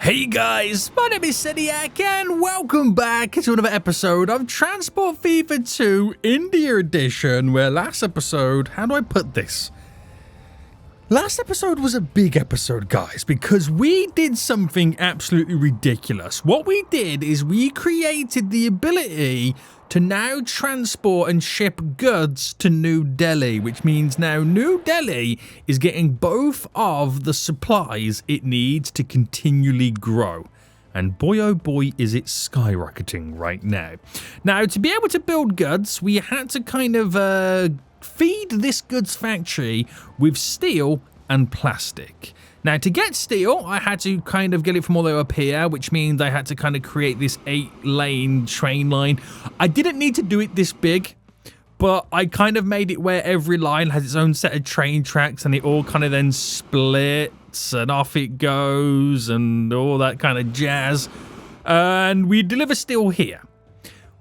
Hey guys, my name is Seniac and welcome back to another episode of Transport Fever 2 India Edition, where last episode, how do I put this? Last episode was a big episode, guys, because we did something absolutely ridiculous. What we did is we created the ability to now transport and ship goods to New Delhi, which means now New Delhi is getting both of the supplies it needs to continually grow. And boy oh boy is it skyrocketing right now. Now, to be able to build goods, we had to kind of feed this goods factory with steel and plastic. Now, to get steel, I had to kind of get it from all the way up here, which means I had to kind of create this 8-lane train line. I didn't need to do it this big, but I kind of made it where every line has its own set of train tracks and it all kind of then splits and off it goes and all that kind of jazz. And we deliver steel here.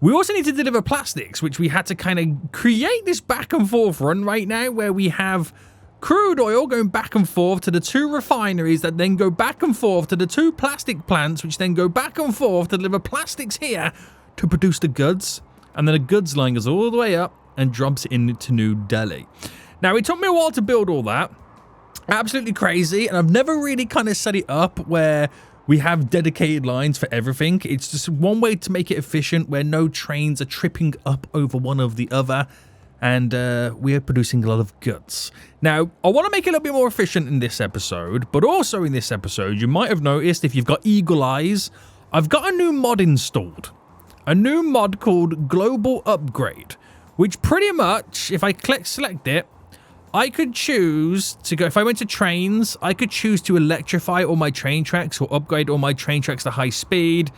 We also need to deliver plastics, which we had to kind of create this back and forth run right now where we have crude oil going back and forth to the two refineries that then go back and forth to the two plastic plants, which then go back and forth to deliver plastics here to produce the goods. And then the goods line goes all the way up and drops into New Delhi. Now, it took me a while to build all that. Absolutely crazy. And I've never really kind of set it up where we have dedicated lines for everything. It's just one way to make it efficient where no trains are tripping up over one of the other. And we are producing a lot of goods. Now, I want to make it a little bit more efficient in this episode, but also in this episode, you might have noticed if you've got eagle eyes, I've got a new mod installed. A new mod called Global Upgrade, which pretty much, if I select it, I could choose to go, if I went to trains, I could choose to electrify all my train tracks or upgrade all my train tracks to high speed.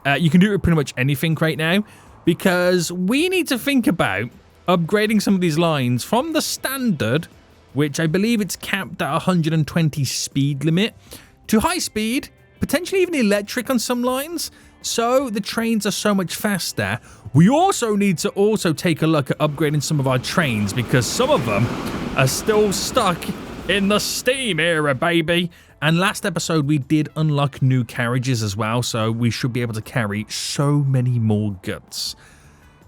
You can do it with pretty much anything right now, because we need to think about upgrading some of these lines from the standard, which I believe it's capped at 120 speed limit, to high speed, potentially even electric on some lines, so the trains are so much faster. We also need to take a look at upgrading some of our trains, because some of them are still stuck in the steam era, baby. And last episode we did unlock new carriages as well, so we should be able to carry so many more goods.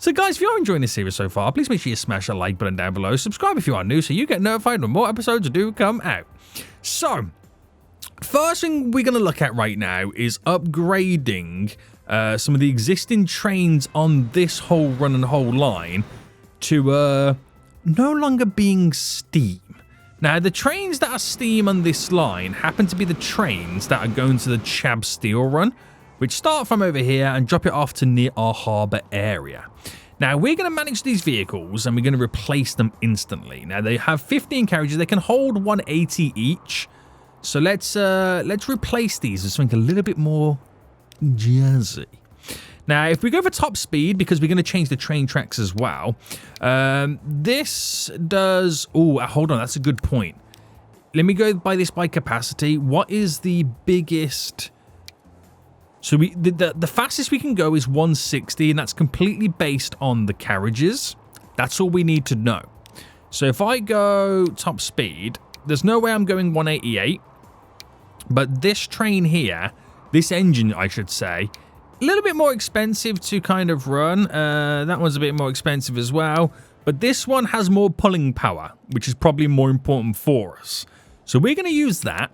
So guys, if you're enjoying this series so far, please make sure you smash that like button down below. Subscribe if you are new so you get notified when more episodes do come out. So, first thing we're going to look at right now is upgrading some of the existing trains on this whole run and whole line to no longer being steam. Now, the trains that are steam on this line happen to be the trains that are going to the Chab Steel run, which start from over here and drop it off to near our harbour area. Now, we're going to manage these vehicles and we're going to replace them instantly. Now, they have 15 carriages. They can hold 180 each. So let's replace these with something a little bit more jazzy. Now, if we go for top speed, because we're going to change the train tracks as well, this does... Oh, hold on. That's a good point. Let me go by this by capacity. What is the biggest... So the fastest we can go is 160, and that's completely based on the carriages. That's all we need to know. So if I go top speed, there's no way I'm going 188. But this train here, this engine, I should say, a little bit more expensive to kind of run. That one's a bit more expensive as well. But this one has more pulling power, which is probably more important for us. So we're going to use that.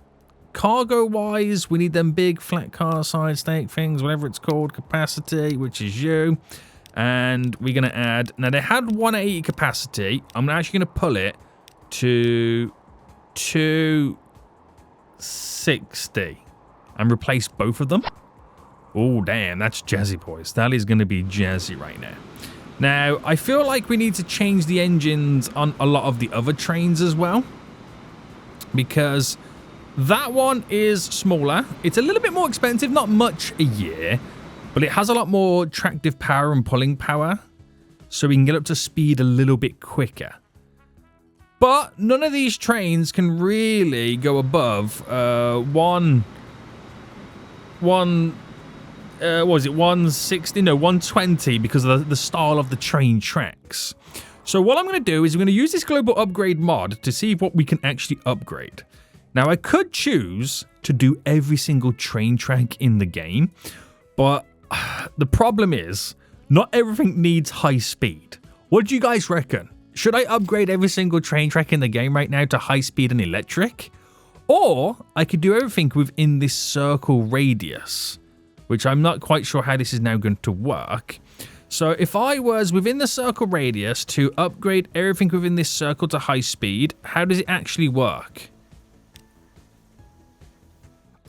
Cargo-wise, we need them big flat car side stake things, whatever it's called, capacity, which is you. And we're going to add... Now, they had 180 capacity. I'm actually going to pull it to 260 and replace both of them. Oh, damn, that's jazzy, boys. That is going to be jazzy right now. Now, I feel like we need to change the engines on a lot of the other trains as well, because... that one is smaller. It's a little bit more expensive, not much a year, but it has a lot more tractive power and pulling power, so we can get up to speed a little bit quicker. But none of these trains can really go above 120 because of the style of the train tracks. So what I'm going to do is I'm going to use this global upgrade mod to see what we can actually upgrade. Now, I could choose to do every single train track in the game, but the problem is not everything needs high speed. What do you guys reckon? Should I upgrade every single train track in the game right now to high speed and electric? Or I could do everything within this circle radius, which I'm not quite sure how this is now going to work. So if I was within the circle radius to upgrade everything within this circle to high speed, how does it actually work?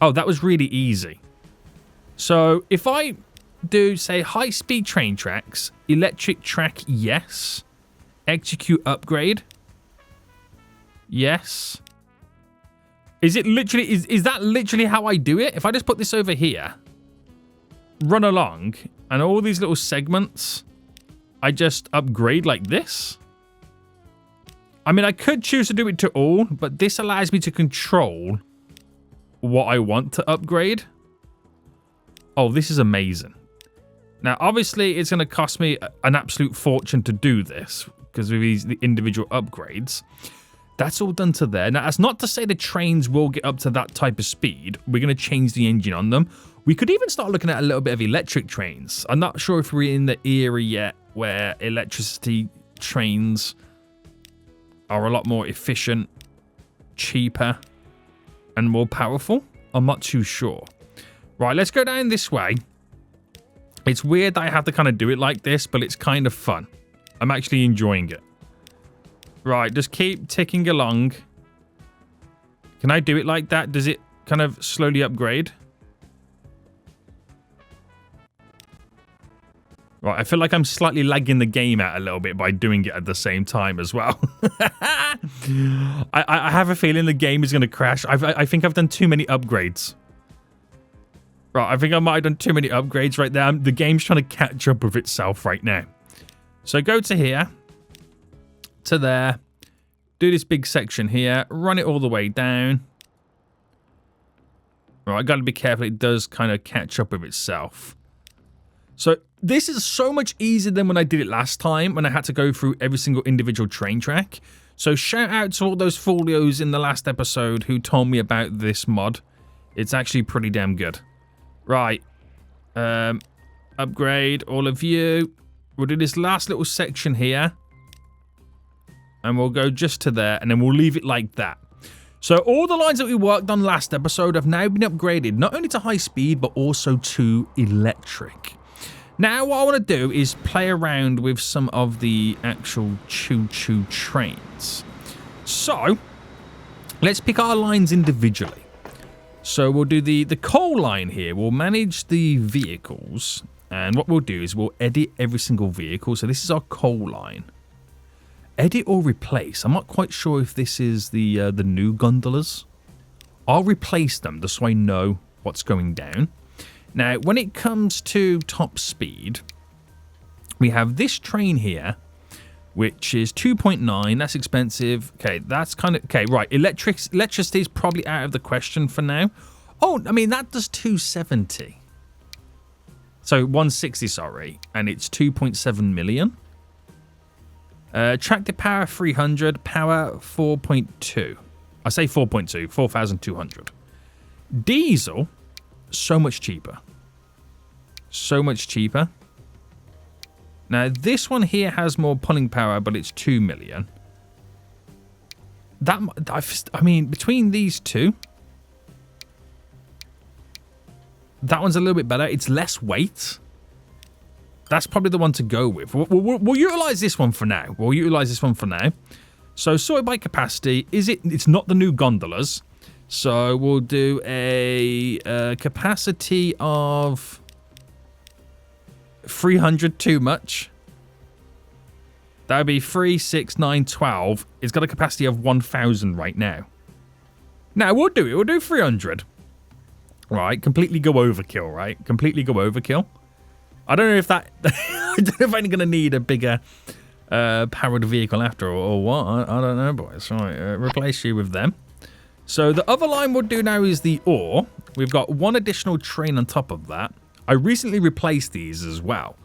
Oh, that was really easy. So if I do, say, high speed train tracks, electric track, yes. Execute upgrade. Yes. Is it literally, is that literally how I do it? If I just put this over here, run along, and all these little segments, I just upgrade like this? I mean, I could choose to do it to all, but this allows me to control what I want to upgrade. Oh, this is amazing. Now, obviously, it's going to cost me an absolute fortune to do this because of the individual upgrades. That's all done to there. Now, that's not to say the trains will get up to that type of speed. We're going to change the engine on them. We could even start looking at a little bit of electric trains. I'm not sure if we're in the era yet where electricity trains are a lot more efficient, cheaper, and more powerful. I'm not too sure. Right, let's go down this way. It's weird that I have to kind of do it like this, but it's kind of fun. I'm actually enjoying it. Right, just keep ticking along. Can I do it like that? Does it kind of slowly upgrade? Right, I feel like I'm slightly lagging the game out a little bit by doing it at the same time as well. I have a feeling the game is going to crash. I think I've done too many upgrades. Right, I think I might have done too many upgrades right there. The game's trying to catch up with itself right now. So go to here. To there. Do this big section here. Run it all the way down. Right, I got to be careful. It does kind of catch up with itself. So this is so much easier than when I did it last time, when I had to go through every single individual train track. So shout out to all those folios in the last episode who told me about this mod. It's actually pretty damn good. Right. Upgrade all of you. We'll do this last little section here. And we'll go just to there, and then we'll leave it like that. So all the lines that we worked on last episode have now been upgraded, not only to high speed, but also to electric. Now, what I want to do is play around with some of the actual choo-choo trains. So, let's pick our lines individually. So we'll do the coal line here. We'll manage the vehicles. And what we'll do is we'll edit every single vehicle. So this is our coal line. Edit or replace. I'm not quite sure if this is the new gondolas. I'll replace them just so I know what's going down. Now, when it comes to top speed, we have this train here, which is 2.9. That's expensive. Okay, that's kind of... Okay, right. Electricity is probably out of the question for now. Oh, I mean, that does 270. So, 160, sorry. And it's 2.7 million. Tractor power, 300. Power, 4.2. I say 4.2. 4,200. Diesel, so much cheaper. So much cheaper. Now, this one here has more pulling power, but it's 2 million. That, I mean, between these two, that one's a little bit better. It's less weight. That's probably the one to go with. We'll utilize this one for now. We'll utilize this one for now. So, sorted by capacity. It's not the new gondolas. So, we'll do a capacity of 300, too much. That would be 3, 6, 9, 12. It's got a capacity of 1,000 right now. Now, we'll do it. We'll do 300. Right, completely go overkill, right? Completely go overkill. I don't know if that... I don't know if I'm going to need a bigger powered vehicle after or what. I don't know, boys. Right, replace you with them. So the other line we'll do now is the ore. We've got one additional train on top of that. I recently replaced these as well.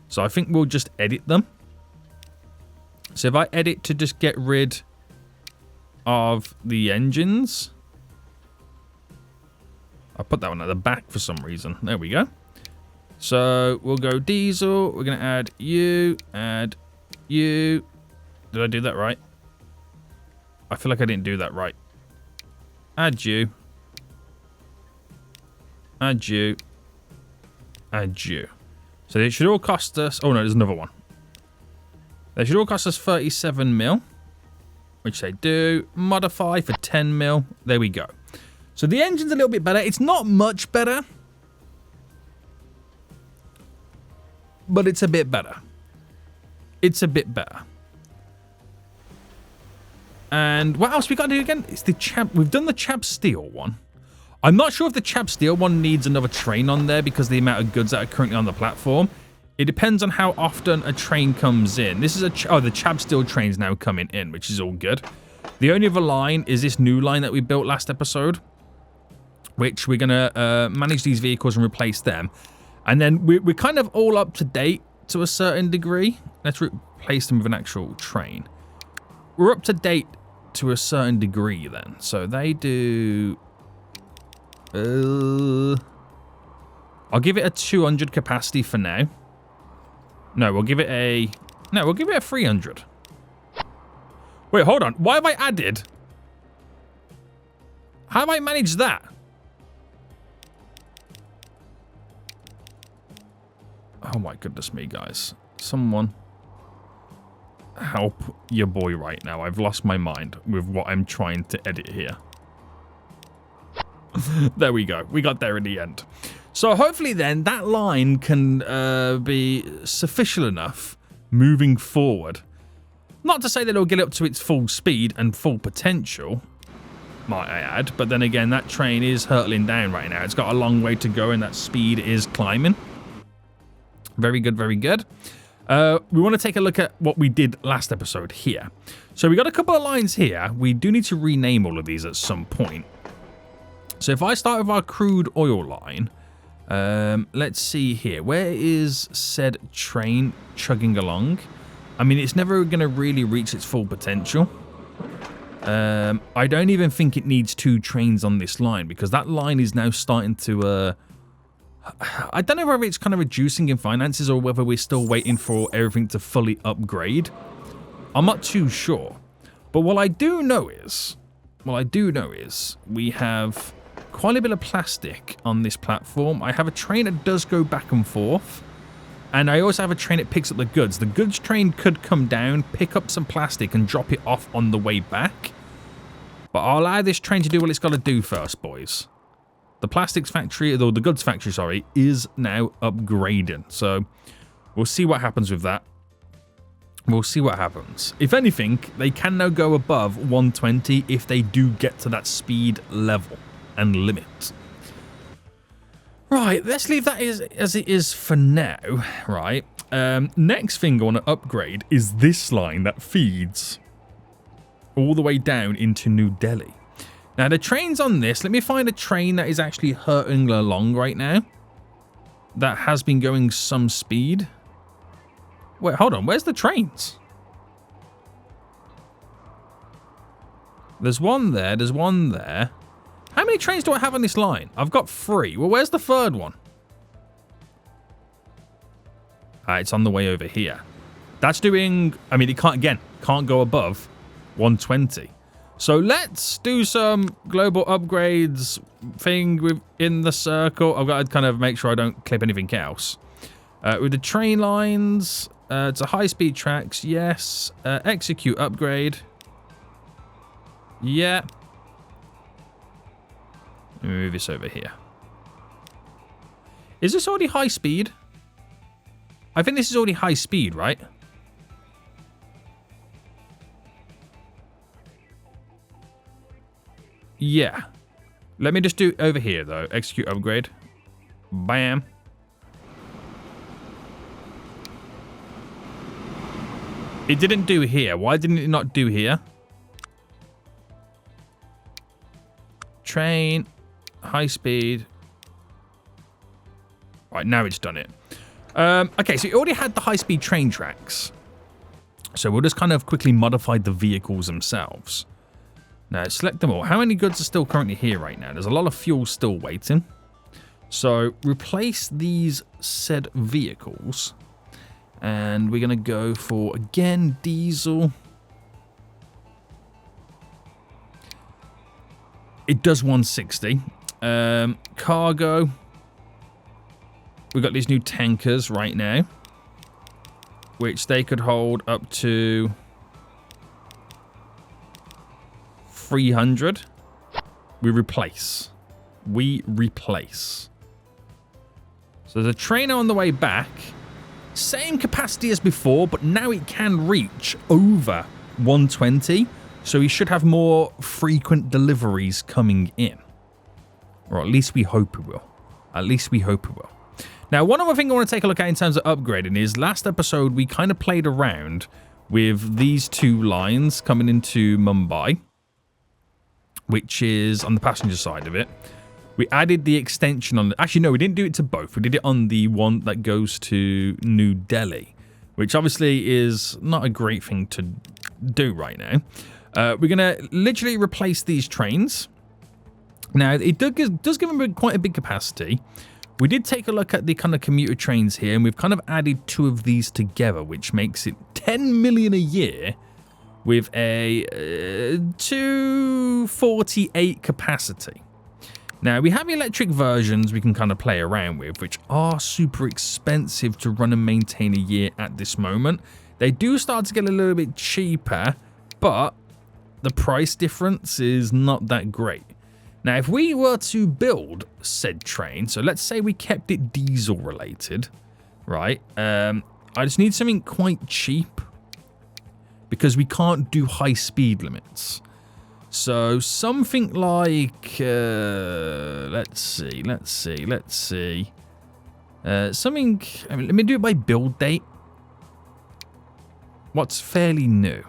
So I think we'll just edit them. So if I edit to just get rid of the engines. I put that one at the back for some reason. There we go. So we'll go diesel. We're going to add you. Add you. Did I do that right? I feel like I didn't do that right. Add you. Add you. Add you. So it should all cost us... Oh, no, there's another one. They should all cost us 37 mil. Which they do. Modify for 10 mil. There we go. So the engine's a little bit better. It's not much better. But it's a bit better. It's a bit better. And what else we got to do again? It's the Chab... We've done the Chab Steel one. I'm not sure if the Chab Steel one needs another train on there because of the amount of goods that are currently on the platform. It depends on how often a train comes in. This is a... Oh, the Chab Steel train's now coming in, which is all good. The only other line is this new line that we built last episode, which we're going to manage these vehicles and replace them. And then we're kind of all up to date to a certain degree. Let's replace them with an actual train. We're up to date to a certain degree then. So they do... I'll give it a 200 capacity for now. No, we'll give it a... No, we'll give it a 300. Wait, hold on. Why have I added? How have I managed that? Oh my goodness me, guys. Someone help your boy right now. I've lost my mind with what I'm trying to edit here. There we go. We got there in the end. So hopefully then that line can be sufficient enough moving forward. Not to say that it'll get up to its full speed and full potential, might I add. But then again, that train is hurtling down right now. It's got a long way to go and that speed is climbing. Very good, very good. We want to take a look at what we did last episode here. So we got a couple of lines here. We do need to rename all of these at some point. So if I start with our crude oil line, let's see here. Where is said train chugging along? I mean, it's never going to really reach its full potential. I don't even think it needs 2 trains on this line because that line is now starting to... I don't know whether it's kind of reducing in finances or whether we're still waiting for everything to fully upgrade. I'm not too sure. But what I do know is we have quite a bit of plastic on this platform. I have a train that does go back and forth. And I also have a train that picks up the goods. The goods train could come down, pick up some plastic and drop it off on the way back. But I'll allow this train to do what it's got to do first, boys. The plastics factory, or the goods factory, sorry, is now upgrading. So we'll see what happens with that. We'll see what happens. If anything, they can now go above 120 if they do get to that speed level and limit. Right, let's leave that as it is for now, right? Next thing I want to upgrade is this line that feeds all the way down into New Delhi. Now, the trains on this, let me find a train that is actually hurtling along right now. That has been going some speed. Wait, hold on. Where's the trains? There's one there. There's one there. How many trains do I have on this line? I've got 3. Well, where's the third one? It's on the way over here. That's doing... I mean, it can't go above 120. So let's do some global upgrades thing within the circle. I've got to kind of make sure I don't clip anything else. With the train lines, to high-speed tracks, yes. Execute upgrade. Yeah. Let me move this over here. Is this already high speed? I think this is already high speed, right? Yeah. Let me just do it over here, though. Execute upgrade. Bam. It didn't do here. Why didn't it not do here? Train. High speed. Right, now it's done it. Okay, so it already had the high-speed train tracks. So we'll just kind of quickly modify the vehicles themselves. Now, select them all. How many goods are still currently here right now? There's a lot of fuel still waiting. So, replace these said vehicles. And we're going to go for, again, diesel. It does 160. Cargo. We've got these new tankers right now, which they could hold up to 300. We replace. So there's a trainer on the way back. Same capacity as before, but now it can reach over 120. So we should have more frequent deliveries coming in. Or at least we hope it will. Now, one other thing I want to take a look at in terms of upgrading is last episode we kind of played around with these two lines coming into Mumbai, which is on the passenger side of it. We added the extension on... Actually, no, we didn't do it to both. We did it on the one that goes to New Delhi, which obviously is not a great thing to do right now. We're going to literally replace these trains. Now, it does give them quite a big capacity. We did take a look at the kind of commuter trains here, and we've kind of added two of these together, which makes it 10 million a year with a 248 capacity. Now, we have electric versions we can kind of play around with, which are super expensive to run and maintain a year at this moment. They do start to get a little bit cheaper, but the price difference is not that great. Now, if we were to build said train, so let's say we kept it diesel related, right? I just need something quite cheap because we can't do high speed limits. So something like, let's see. Something, I mean, let me do it by build date. What's fairly new?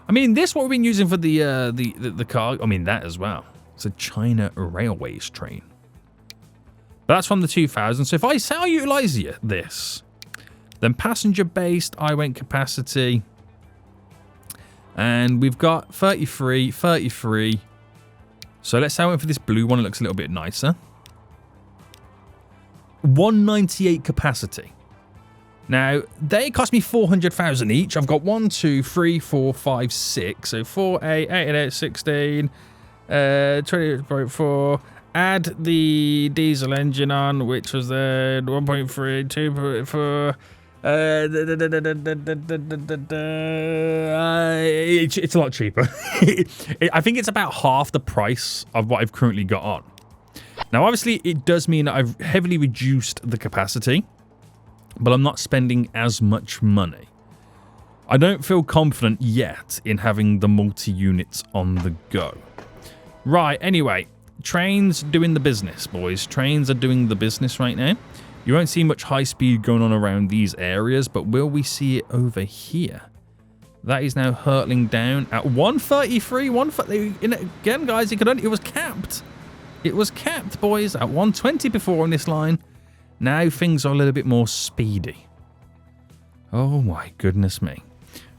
I mean, this what we've been using for the car. I mean, that as well. It's a China Railways train. But that's from the 2000s. So if I say I utilize this, then passenger-based, I went capacity. And we've got 33. So let's say I went for this blue one. It looks a little bit nicer. 198 capacity. Now, they cost me 400,000 each. I've got 1, 2, 3, 4, 5, 6. So 4, 8, 8, 8, 16, 20.4. Add the diesel engine on, which was 1.3, 2.4. It's a lot cheaper. I think it's about half the price of what I've currently got on. Now, obviously, it does mean that I've heavily reduced the capacity, but I'm not spending as much money. I don't feel confident yet in having the multi-units on the go. Right, anyway, trains doing the business, boys. Trains are doing the business right now. You won't see much high speed going on around these areas, but will we see it over here? That is now hurtling down at 133. Again, guys, it was capped. It was capped, boys, at 120 before on this line. Now things are a little bit more speedy. Oh my goodness me.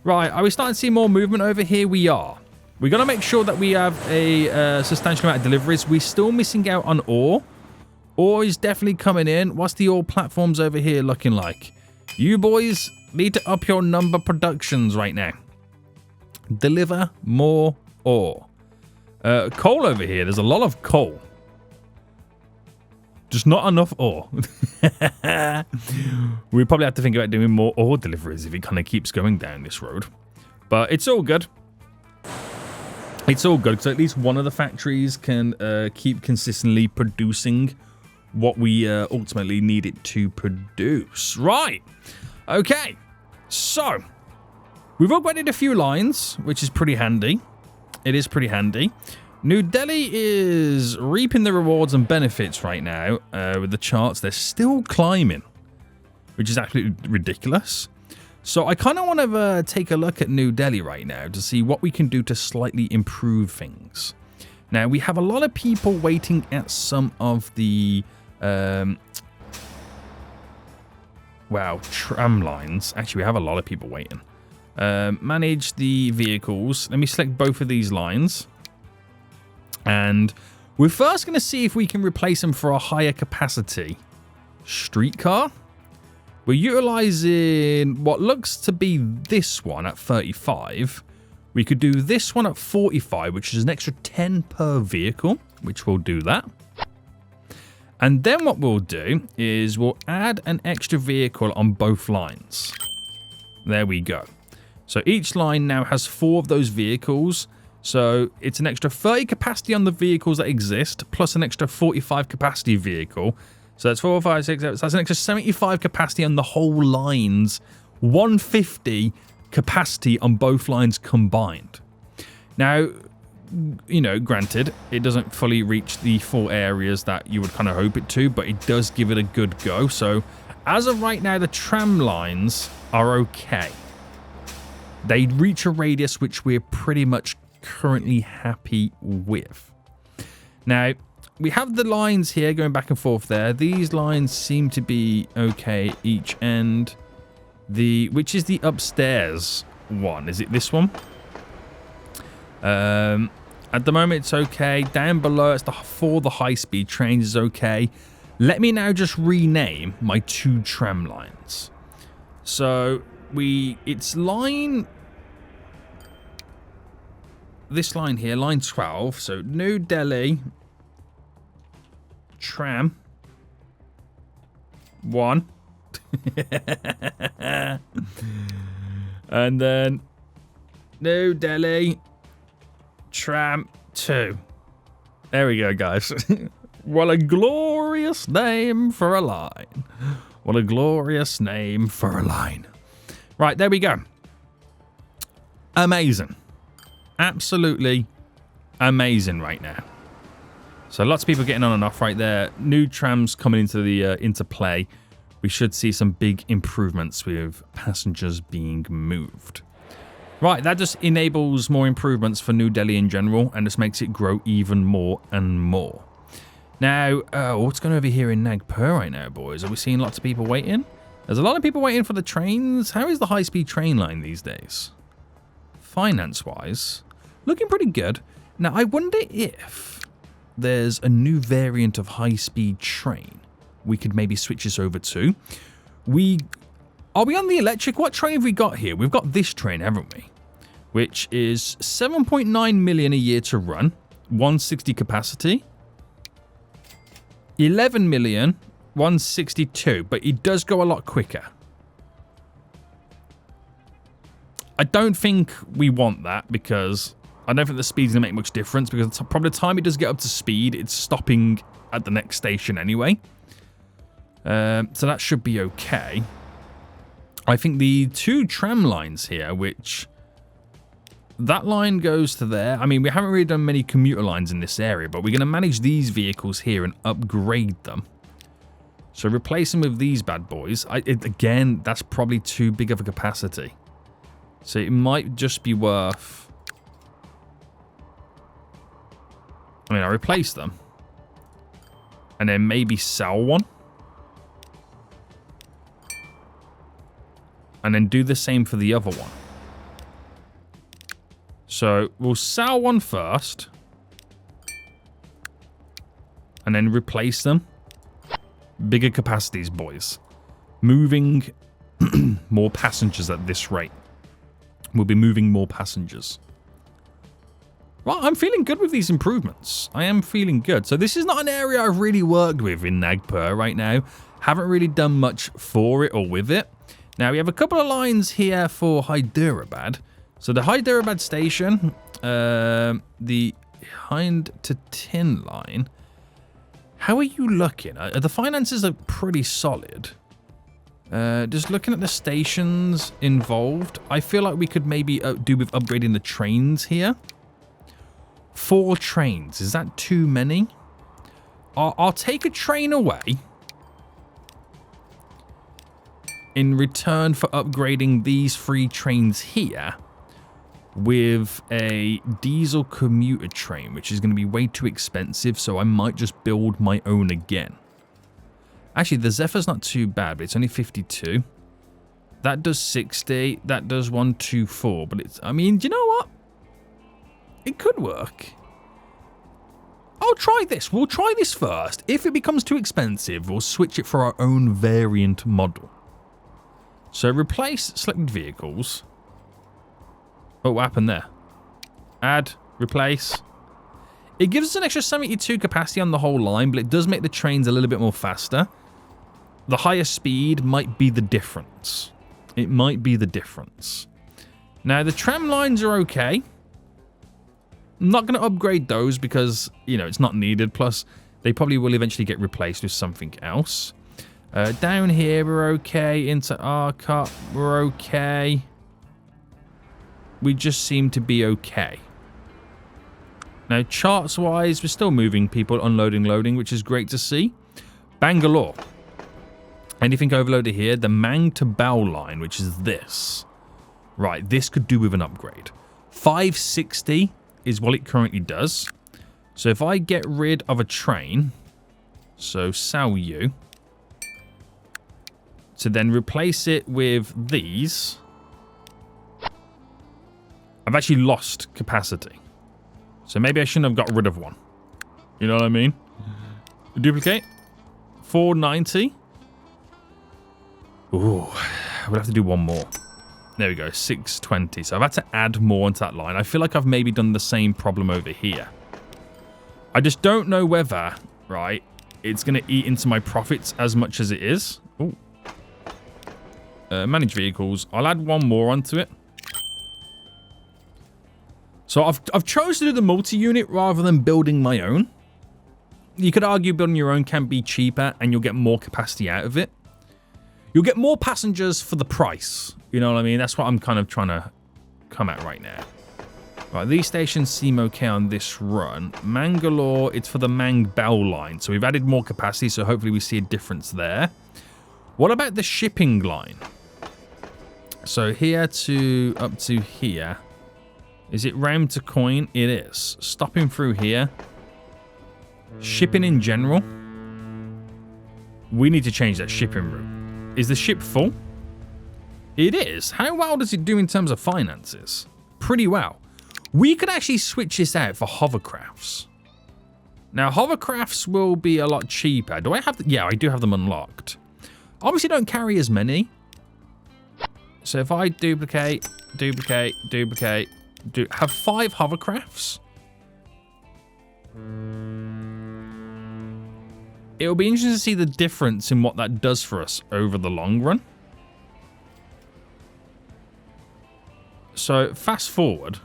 Right, are we starting to see more movement over here? We are. We're going to make sure that we have a substantial amount of deliveries. We're still missing out on ore. Ore is definitely coming in. What's the ore platforms over here looking like? You boys need to up your number productions right now. Deliver more ore. Coal over here. There's a lot of coal. Just not enough ore. We probably have to think about doing more ore deliveries if it kind of keeps going down this road. But it's all good. It's all good because at least one of the factories can keep consistently producing what we ultimately need it to produce. Right. Okay. So, we've upgraded a few lines, which is pretty handy. It is pretty handy. New Delhi is reaping the rewards and benefits right now with the charts. They're still climbing, which is absolutely ridiculous. So I kind of want to take a look at New Delhi right now to see what we can do to slightly improve things. Now, we have a lot of people waiting at some of the tram lines. Actually, we have a lot of people waiting. Manage the vehicles. Let me select both of these lines. And we're first going to see if we can replace them for a higher capacity streetcar. We're utilizing what looks to be this one at 35. We could do this one at 45, which is an extra 10 per vehicle, which we'll do that. And then what we'll do is we'll add an extra vehicle on both lines. There we go. So each line now has 4 of those vehicles. So it's an extra 30 capacity on the vehicles that exist, plus an extra 45 capacity vehicle. So that's 4, 5, 6, 7. So that's an extra 75 capacity on the whole lines. 150 capacity on both lines combined. Now, you know, granted, it doesn't fully reach the full areas that you would kind of hope it to, but it does give it a good go. So as of right now, the tram lines are okay. They reach a radius which we're pretty much currently happy with. Now, we have the lines here going back and forth there. These lines seem to be okay each end. Which is the upstairs one? Is it this one? At the moment, it's okay. Down below, it's for the high-speed trains is okay. Let me now just rename my 2 tram lines. So it's line. This line here, line 12. So New Delhi tram 1. And then New Delhi tram 2. There we go, guys. What a glorious name for a line. What a glorious name for a line. Right, there we go. Amazing. Absolutely amazing right now. So lots of people getting on and off right there. New trams coming into the into play. We should see some big improvements with passengers being moved. Right, that just enables more improvements for New Delhi in general, and just makes it grow even more and more. Now, what's going on over here in Nagpur right now, boys? Are we seeing lots of people waiting? There's a lot of people waiting for the trains. How is the high-speed train line these days? Finance-wise, looking pretty good. Now, I wonder if there's a new variant of high-speed train we could maybe switch this over to. Are we on the electric? What train have we got here? We've got this train, haven't we? Which is 7.9 million a year to run, 160 capacity, 11 million, 162, but it does go a lot quicker. I don't think we want that, because I don't think the speed's going to make much difference, because probably the time it does get up to speed, it's stopping at the next station anyway. So that should be okay. I think the 2 tram lines here, which that line goes to there. I mean, we haven't really done many commuter lines in this area, but we're going to manage these vehicles here and upgrade them. So replace them with these bad boys. Again, that's probably too big of a capacity. So it might just be worth... I mean, I'll replace them. And then maybe sell one. And then do the same for the other one. So we'll sell one first. And then replace them. Bigger capacities, boys. Moving more passengers at this rate. We'll be moving more passengers. Well, I'm feeling good with these improvements. I am feeling good. So this is not an area I've really worked with in Nagpur right now. Haven't really done much for it or with it. Now, we have a couple of lines here for Hyderabad. So the Hyderabad station, the Hind to Tin line. How are you looking? The finances are pretty solid. Just looking at the stations involved, I feel like we could maybe do with upgrading the trains here. 4 trains. Is that too many? I'll take a train away in return for upgrading these 3 trains here with a diesel commuter train, which is going to be way too expensive, so I might just build my own again. Actually, the Zephyr's not too bad, but it's only 52. That does 60. That does 124. But it's, I mean, do you know what? It could work. I'll try this. We'll try this first. If it becomes too expensive, we'll switch it for our own variant model. So replace selected vehicles. Oh, what happened there? Add, replace. It gives us an extra 72 capacity on the whole line, but it does make the trains a little bit more faster. The higher speed might be the difference. It might be the difference. Now, the tram lines are okay. I'm not going to upgrade those because, you know, it's not needed. Plus, they probably will eventually get replaced with something else. Down here, we're okay. Into Arcot, we're okay. We just seem to be okay. Now, charts-wise, we're still moving people, unloading, loading, which is great to see. Bangalore. Anything overloaded here? The Mang to Bao line, which is this. Right, this could do with an upgrade. 560 is what it currently does. So if I get rid of a train, so sell you, to then replace it with these, I've actually lost capacity. So maybe I shouldn't have got rid of one. You know what I mean? Duplicate. 490. Ooh, we'll have to do one more. There we go, 620. So I've had to add more onto that line. I feel like I've maybe done the same problem over here. I just don't know whether, right, it's going to eat into my profits as much as it is. Ooh. Manage vehicles. I'll add one more onto it. So I've chosen to do the multi-unit rather than building my own. You could argue building your own can be cheaper and you'll get more capacity out of it. You'll get more passengers for the price. You know what I mean? That's what I'm kind of trying to come at right now. Right, these stations seem okay on this run. Mangalore, it's for the Mang Bell line. So we've added more capacity, so hopefully we see a difference there. What about the shipping line? So here to up to here. Is it round to coin? It is. Stopping through here. Shipping in general. We need to change that shipping route. Is the ship full? It is. How well does it do in terms of finances? Pretty well. We could actually switch this out for hovercrafts. Now, hovercrafts will be a lot cheaper. Do I have the... Yeah, I do have them unlocked. Obviously, don't carry as many. So if I duplicate, have 5 hovercrafts. It'll be interesting to see the difference in what that does for us over the long run. So, fast forward.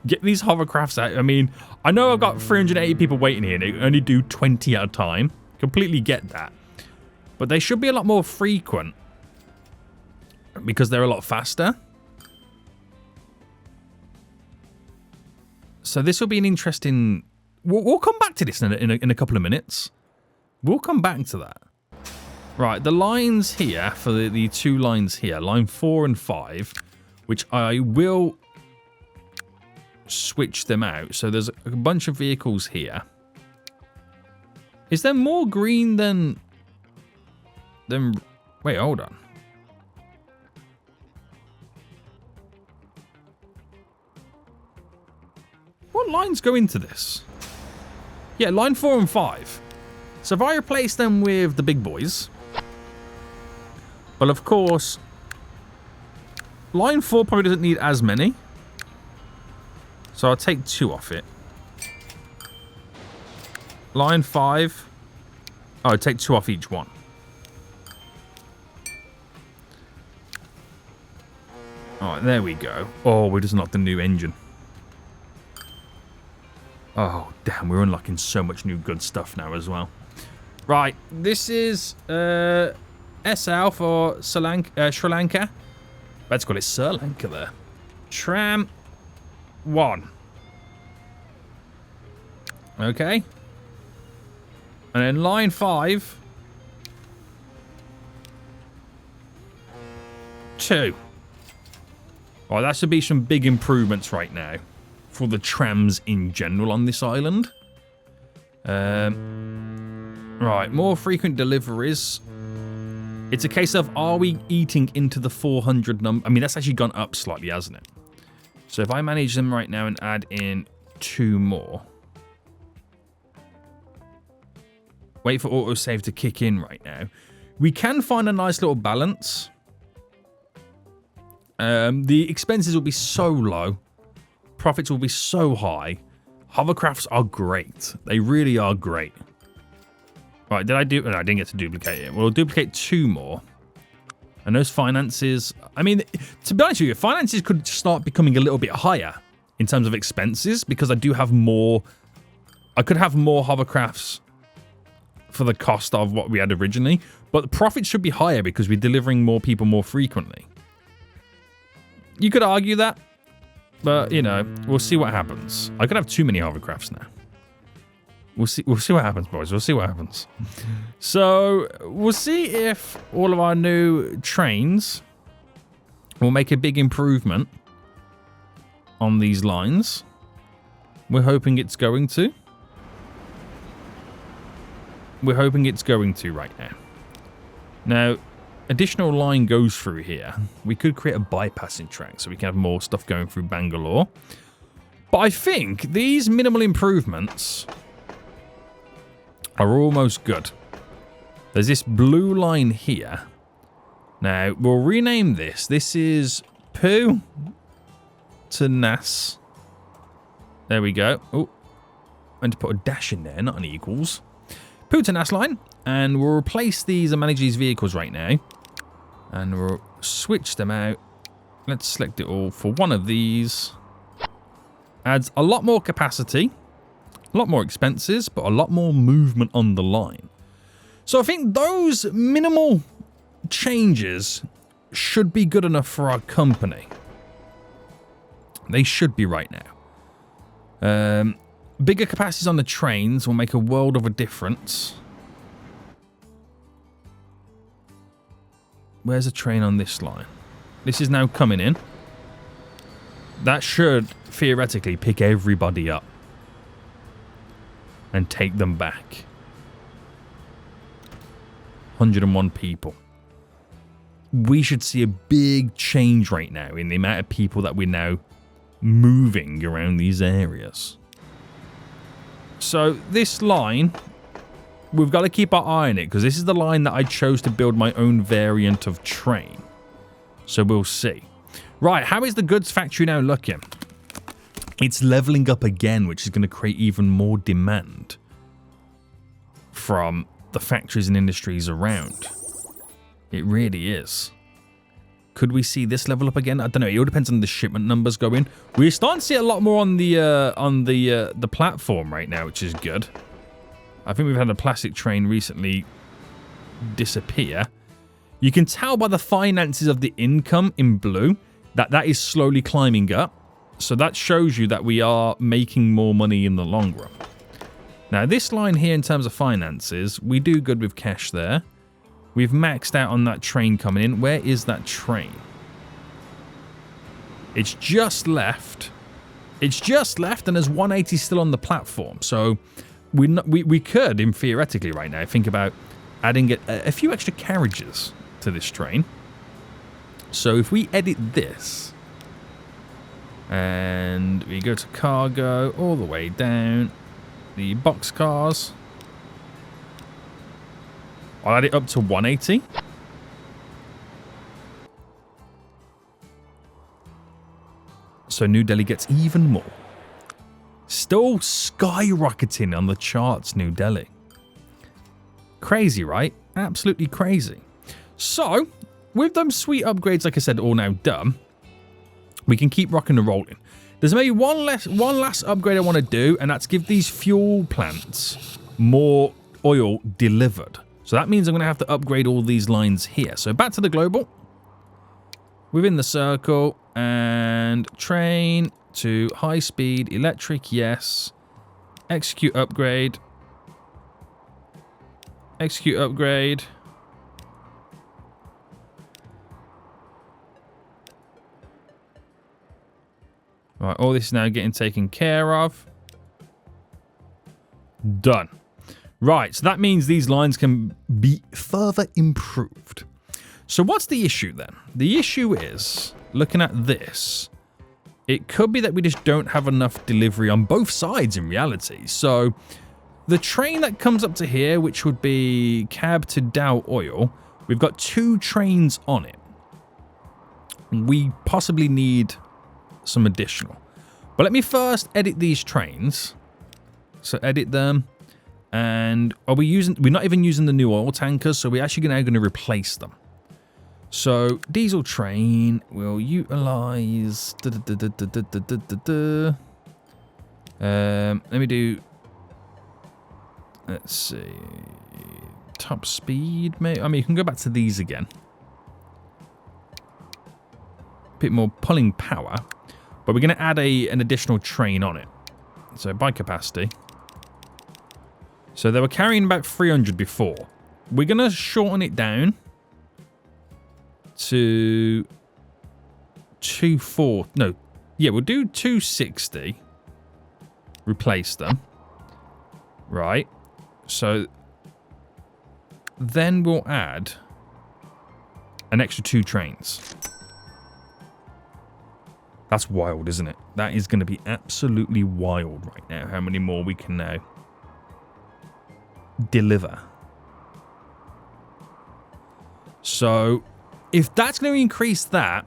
Get these hovercrafts out. I mean, I know I've got 380 people waiting here. They only do 20 at a time. Completely get that. But they should be a lot more frequent. Because they're a lot faster. So this will be an interesting... We'll come back to this in a couple of minutes. We'll come back to that. Right, the lines here, for the 2 lines here, line 4 and 5, which I will switch them out. So there's a bunch of vehicles here. Is there more green than... Wait, hold on. What lines go into this? Yeah, line 4 and 5. So if I replace them with the big boys... Well, of course... Line 4 probably doesn't need as many. So I'll take 2 off it. Line 5... Oh, I'll take 2 off each one. Alright, there we go. Oh, we just unlocked the new engine. Oh, damn, we're unlocking so much new good stuff now as well. Right, this is SL for Sri Lanka. Let's call it Sri Lanka there. Tram 1. Okay. And then line 5. 2. Well, that should be some big improvements right now for the trams in general on this island. Right, more frequent deliveries. It's a case of, are we eating into the 400 number? I mean, that's actually gone up slightly, hasn't it? So if I manage them right now and add in 2 more. Wait for autosave to kick in right now. We can find a nice little balance. The expenses will be so low. Profits will be so high. Hovercrafts are great. They really are great. Right, did I do... No, I didn't get to duplicate it. We'll duplicate 2 more. And those finances... I mean, to be honest with you, finances could start becoming a little bit higher in terms of expenses because I do have more... I could have more hovercrafts for the cost of what we had originally. But the profits should be higher because we're delivering more people more frequently. You could argue that. But, you know, we'll see what happens. I could have too many hovercrafts now. We'll see what happens, boys. We'll see what happens. So, we'll see if all of our new trains will make a big improvement on these lines. We're hoping it's going to. We're hoping it's going to right now. Now, additional line goes through here. We could create a bypassing track so we can have more stuff going through Bangalore. But I think these minimal improvements are almost good. There's this blue line here. Now, we'll rename this. This is Poo to Nas. There we go. Oh, I meant to put a dash in there, not an equals. Poo to Nas line. And we'll replace these and manage these vehicles right now. And we'll switch them out. Let's select it all for one of these. Adds a lot more capacity. A lot more expenses, but a lot more movement on the line. So I think those minimal changes should be good enough for our company. They should be right now. Bigger capacities on the trains will make a world of a difference. Where's a train on this line? This is now coming in. That should theoretically pick everybody up and take them back. 101 people. We should see a big change right now in the amount of people that we're now moving around these areas. So this line, we've got to keep our eye on it because this is the line that I chose to build my own variant of train. So we'll see. Right, how is the goods factory now looking? It's leveling up again, which is going to create even more demand from the factories and industries around. It really is. Could we see this level up again? I don't know. It all depends on the shipment numbers going. We're starting to see a lot more on the platform right now, which is good. I think we've had a plastic train recently disappear. You can tell by the finances of the income in blue that that is slowly climbing up. So that shows you that we are making more money in the long run. Now, this line here in terms of finances, we do good with cash there. We've maxed out on that train coming in. Where is that train? It's just left. It's just left, and there's 180 still on the platform. So we could, in theoretically right now, think about adding a few extra carriages to this train. So if we edit this, and we go to cargo all the way down, the box cars, I'll add it up to 180. So New Delhi gets even more. Still skyrocketing on the charts, New Delhi. Crazy, right? Absolutely crazy. So, with them sweet upgrades, like I said, all now done, we can keep rocking and rolling. There's maybe one last upgrade I want to do, and that's give these fuel plants more oil delivered. So that means I'm going to have to upgrade all these lines here. So back to the global. Within the circle, and train to high speed, electric, yes. Execute upgrade. Execute upgrade. Right, all this is now getting taken care of. Done. Right, so that means these lines can be further improved. So what's the issue then? The issue is, looking at this, it could be that we just don't have enough delivery on both sides in reality. So the train that comes up to here, which would be cab to Dow Oil, we've got 2 trains on it. We possibly need some additional. But let me first edit these trains. So edit them. And we're not even using the new oil tankers, so we're actually now going to replace them. So diesel train will utilize. Let me do. Let's see. Top speed, maybe. I mean, you can go back to these again. Bit more pulling power, but we're going to add an additional train on it. So by capacity. So they were carrying about 300 before. We're going to shorten it down to 240. No, yeah, we'll do 260. Replace them. Right. So then we'll add an extra 2 trains. That's wild, isn't it? That is going to be absolutely wild right now, how many more we can now deliver. So if that's going to increase that,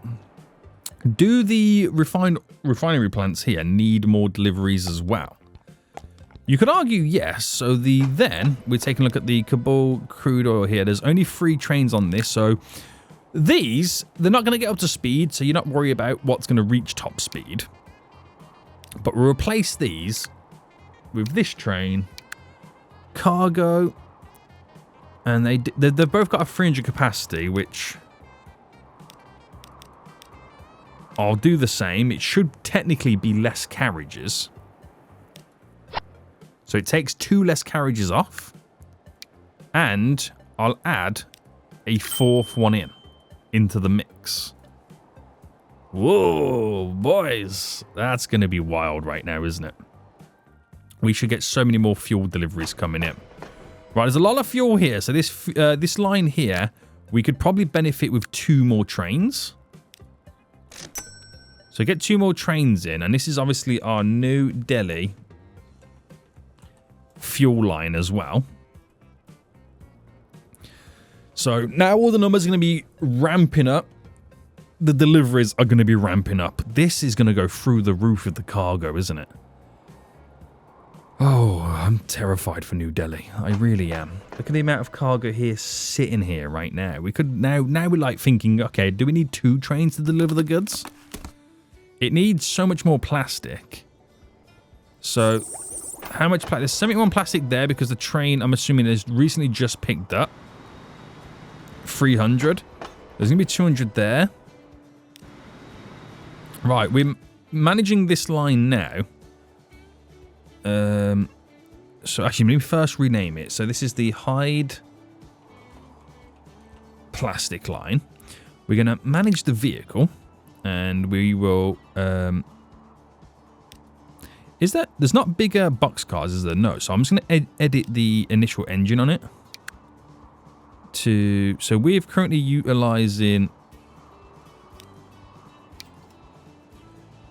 do the refinery plants here need more deliveries as well? You could argue yes. So then we're taking a look at the Kabul crude oil here. There's only 3 trains on this, so these, they're not going to get up to speed, so you're not worried about what's going to reach top speed. But we'll replace these with this train, cargo, and they've both got a 300 capacity, which I'll do the same. It should technically be less carriages. So it takes 2 less carriages off, and I'll add a 4th one into the mix. Whoa, boys. That's going to be wild right now, isn't it? We should get so many more fuel deliveries coming in. Right, there's a lot of fuel here. So this line here, we could probably benefit with 2 more trains. So get 2 more trains in. And this is obviously our New Delhi fuel line as well. So now all the numbers are going to be ramping up. The deliveries are going to be ramping up. This is going to go through the roof of the cargo, isn't it? Oh, I'm terrified for New Delhi. I really am. Look at the amount of cargo here sitting here right now. We could now we're like thinking, okay, do we need 2 trains to deliver the goods? It needs so much more plastic. So how much plastic? There's 71 plastic there because the train, I'm assuming, is recently just picked up. 300. There's going to be 200 there. Right, we're managing this line now. So actually, let me first rename it. So this is the Hyde plastic line. We're going to manage the vehicle, and we will... There's not bigger boxcars, is there? No. So I'm just going to edit the initial engine on it. So we're currently utilizing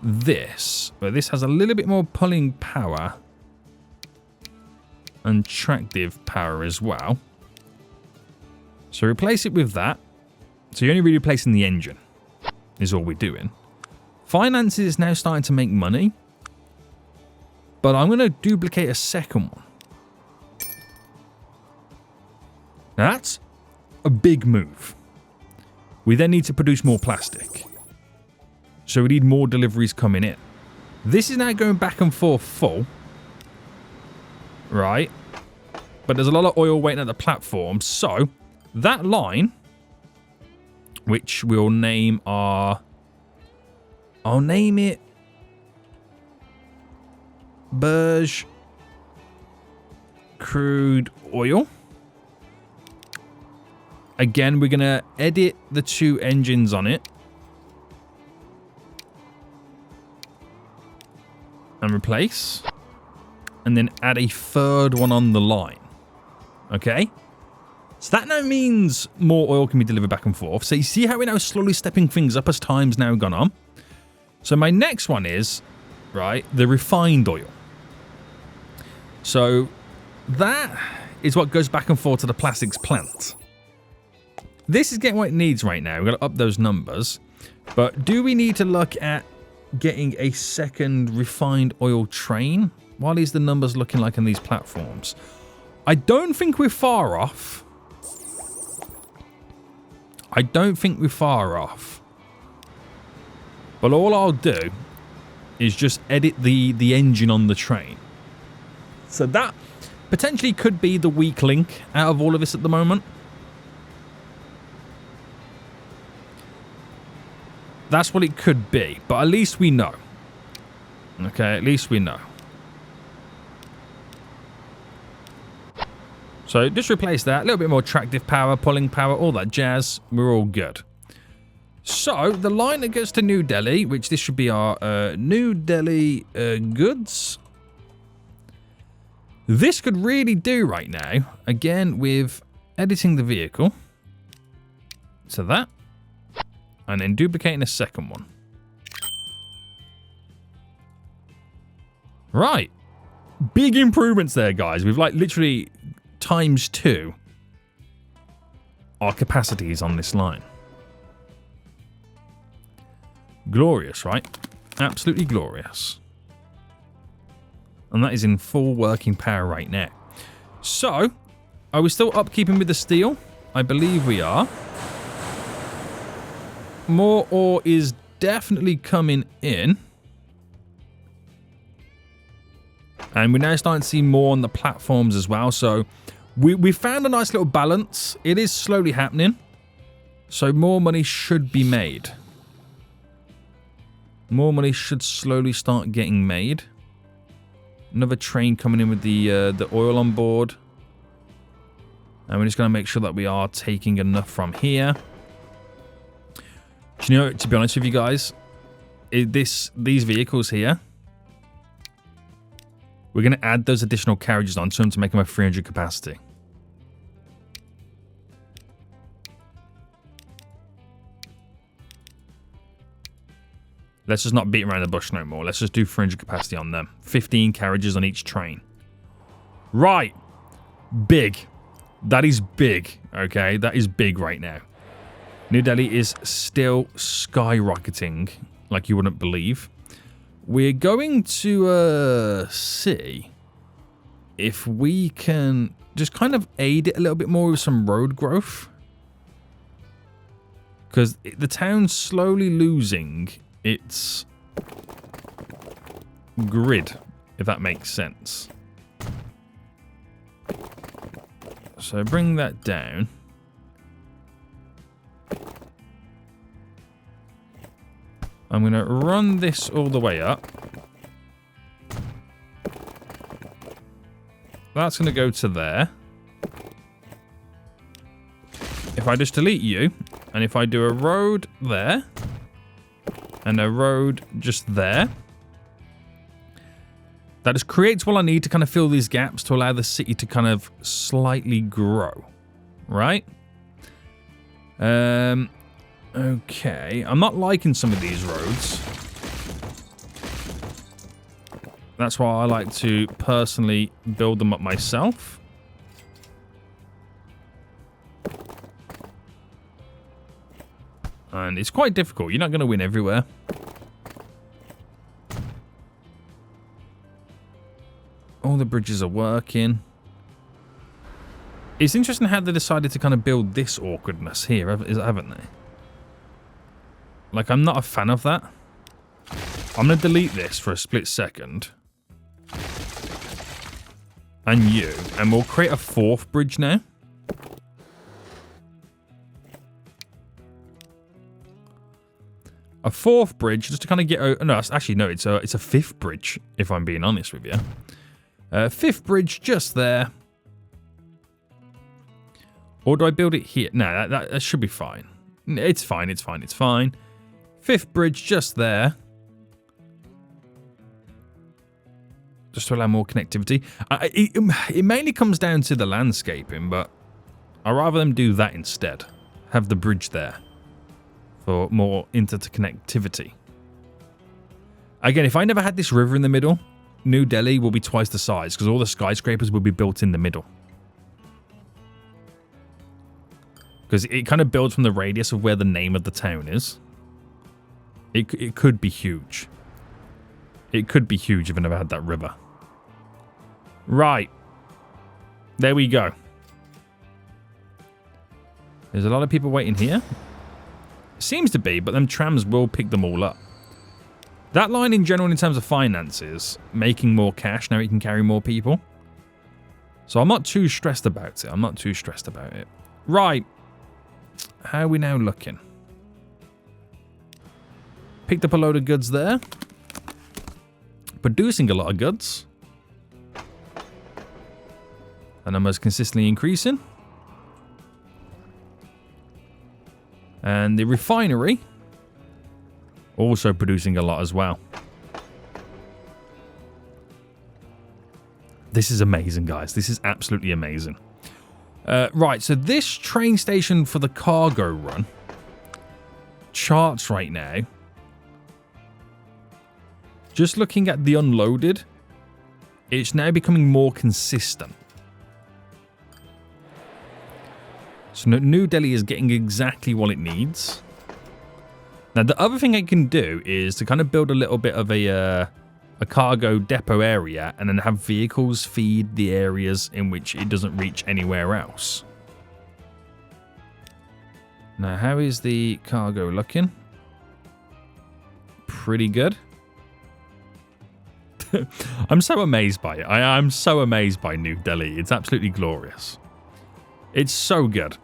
this, but this has a little bit more pulling power and tractive power as well. So replace it with that. So you're only really replacing the engine is all we're doing. Finances is now starting to make money, but I'm going to duplicate a second one. Now that's a big move. We then need to produce more plastic. So we need more deliveries coming in. This is now going back and forth full. Right. But there's a lot of oil waiting at the platform. So that line, which we'll name I'll name it Burj Crude Oil. Again, we're going to edit the 2 engines on it. And replace. And then add a 3rd one on the line. Okay? So that now means more oil can be delivered back and forth. So you see how we're now slowly stepping things up as time's now gone on. So my next one is, right, the refined oil. So that is what goes back and forth to the plastics plant. This is getting what it needs right now. We've got to up those numbers. But do we need to look at getting a second refined oil train? What is the numbers looking like on these platforms? I don't think we're far off. I don't think we're far off. But all I'll do is just edit the engine on the train. So that potentially could be the weak link out of all of this at the moment. That's what it could be, but at least we know. Okay, at least we know. So just replace that. A little bit more tractive power, pulling power, all that jazz. We're all good. So the line that gets to New Delhi, which this should be our New Delhi goods. This could really do right now. Again, with editing the vehicle. So that. And then duplicating a second one. Right. Big improvements there, guys. We've like literally ×2 our capacities on this line. Glorious, right? Absolutely glorious. And that is in full working power right now. So, are we still upkeeping with the steel? I believe we are. More ore is definitely coming in. And we're now starting to see more on the platforms as well. So we found a nice little balance. It is slowly happening. So more money should be made. More money should slowly start getting made. Another train coming in with the oil on board. And we're just going to make sure that we are taking enough from here. Do you know, to be honest with you guys, these vehicles here, we're going to add those additional carriages onto them to make them a 300 capacity. Let's just not beat around the bush no more. Let's just do 300 capacity on them. 15 carriages on each train. Right. Big. That is big, okay? That is big right now. New Delhi is still skyrocketing like you wouldn't believe. We're going to see if we can just kind of aid it a little bit more with some road growth. Because the town's slowly losing its grid, if that makes sense. So bring that down. I'm going to run this all the way up. That's going to go to there. If I just delete you, and if I do a road there, and a road just there, that just creates what I need to kind of fill these gaps to allow the city to kind of slightly grow, right? Okay, I'm not liking some of these roads. That's why I like to personally build them up myself. And it's quite difficult. You're not going to win everywhere. All the bridges are working. It's interesting how they decided to kind of build this awkwardness here, haven't they? Like, I'm not a fan of that. I'm going to delete this for a split second. And you. And we'll create a fourth bridge now. A fourth bridge just to kind of get... No, actually, no, it's a fifth bridge, if I'm being honest with you. Fifth bridge just there. Or do I build it here? No, that should be fine. It's fine, it's fine, it's fine. Fifth bridge just there. Just to allow more connectivity. It mainly comes down to the landscaping, but I'd rather them do that instead. Have the bridge there for more interconnectivity. Again, if I never had this river in the middle, New Delhi will be twice the size because all the skyscrapers will be built in the middle. Because it kind of builds from the radius of where the name of the town is. It could be huge. It could be huge if I never had that river. Right. There we go. There's a lot of people waiting here. Seems to be, but them trams will pick them all up. That line in general in terms of finances, making more cash, now you can carry more people. So I'm not too stressed about it. Right. How are we now looking? Picked up a load of goods there. Producing a lot of goods. The numbers consistently increasing. And the refinery also producing a lot as well. This is amazing, guys. This is absolutely amazing. Right, so this train station for the cargo run charts right now. Just looking at the unloaded, it's now becoming more consistent. So New Delhi is getting exactly what it needs. Now, the other thing I can do is to kind of build a little bit of a cargo depot area and then have vehicles feed the areas in which it doesn't reach anywhere else. Now, how is the cargo looking? Pretty good. I'm so amazed by it. I'm so amazed by New Delhi. It's absolutely glorious. It's so good.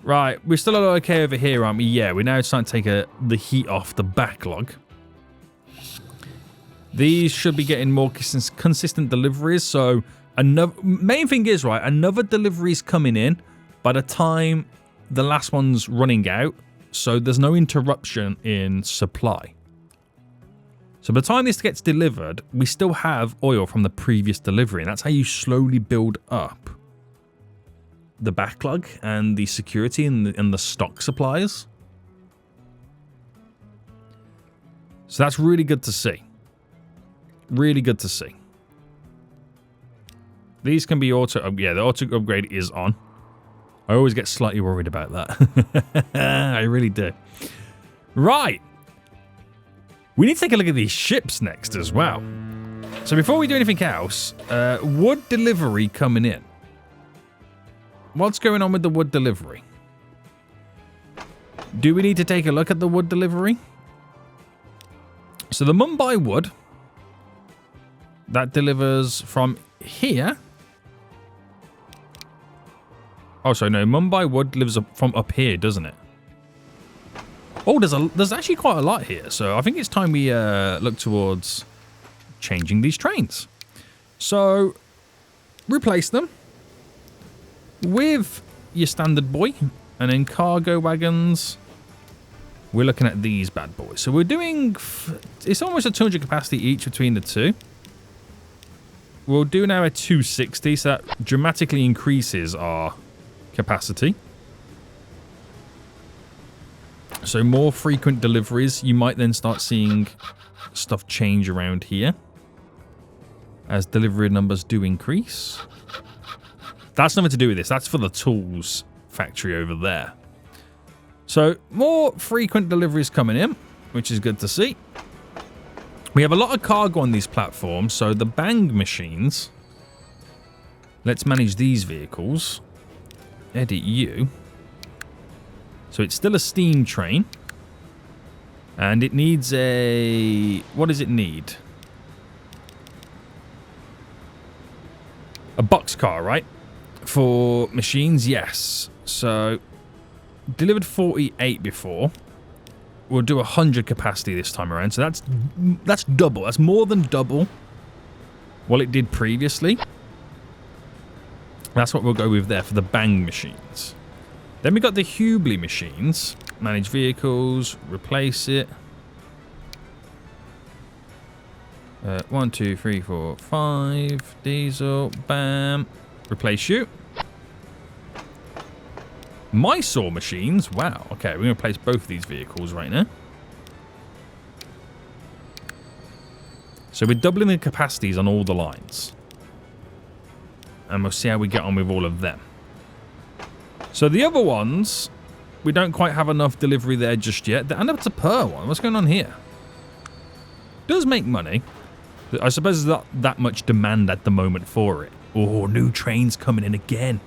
Right, we're still okay over here, aren't we? Yeah, we're now starting to take the heat off the backlog. These should be getting more consistent deliveries. So, main thing is, right, another delivery's coming in by the time the last one's running out. So, there's no interruption in supply. So, by the time this gets delivered, we still have oil from the previous delivery. And that's how you slowly build up the backlog and the security and the stock supplies. So that's really good to see. Really good to see. These can be auto... yeah, the auto upgrade is on. I always get slightly worried about that. I really do. Right. We need to take a look at these ships next as well. So before we do anything else, wood delivery coming in. What's going on with the wood delivery? Do we need to take a look at the wood delivery? So the Mumbai wood, that delivers from here. Oh, sorry, no, Mumbai wood delivers from up here, doesn't it? Oh, there's actually quite a lot here. So I think it's time we look towards changing these trains. So replace them with your standard boy, and then cargo wagons. We're looking at these bad boys. So we're doing, it's almost a 200 capacity each between the two. We'll do now a 260, so that dramatically increases our capacity. So more frequent deliveries. You might then start seeing stuff change around here as delivery numbers do increase. That's nothing to do with this. That's for the tools factory over there. So, more frequent deliveries coming in, which is good to see. We have a lot of cargo on these platforms, so the bang machines. Let's manage these vehicles. Edit you. So, it's still a steam train. And it needs a... what does it need? A boxcar, right? For machines, yes. So, delivered 48 before. We'll do 100 capacity this time around. So that's double. That's more than double what it did previously. That's what we'll go with there for the bang machines. Then we got the Hubli machines. Manage vehicles. Replace it. 1, 2, 3, 4, 5. Diesel. Bam. Replace you. Mysore machines. Wow. Okay, we're going to place both of these vehicles right now. So we're doubling the capacities on all the lines. And we'll see how we get on with all of them. So the other ones, we don't quite have enough delivery there just yet. And up to per one. What's going on here? Does make money. I suppose there's not that much demand at the moment for it. Oh, new trains coming in again.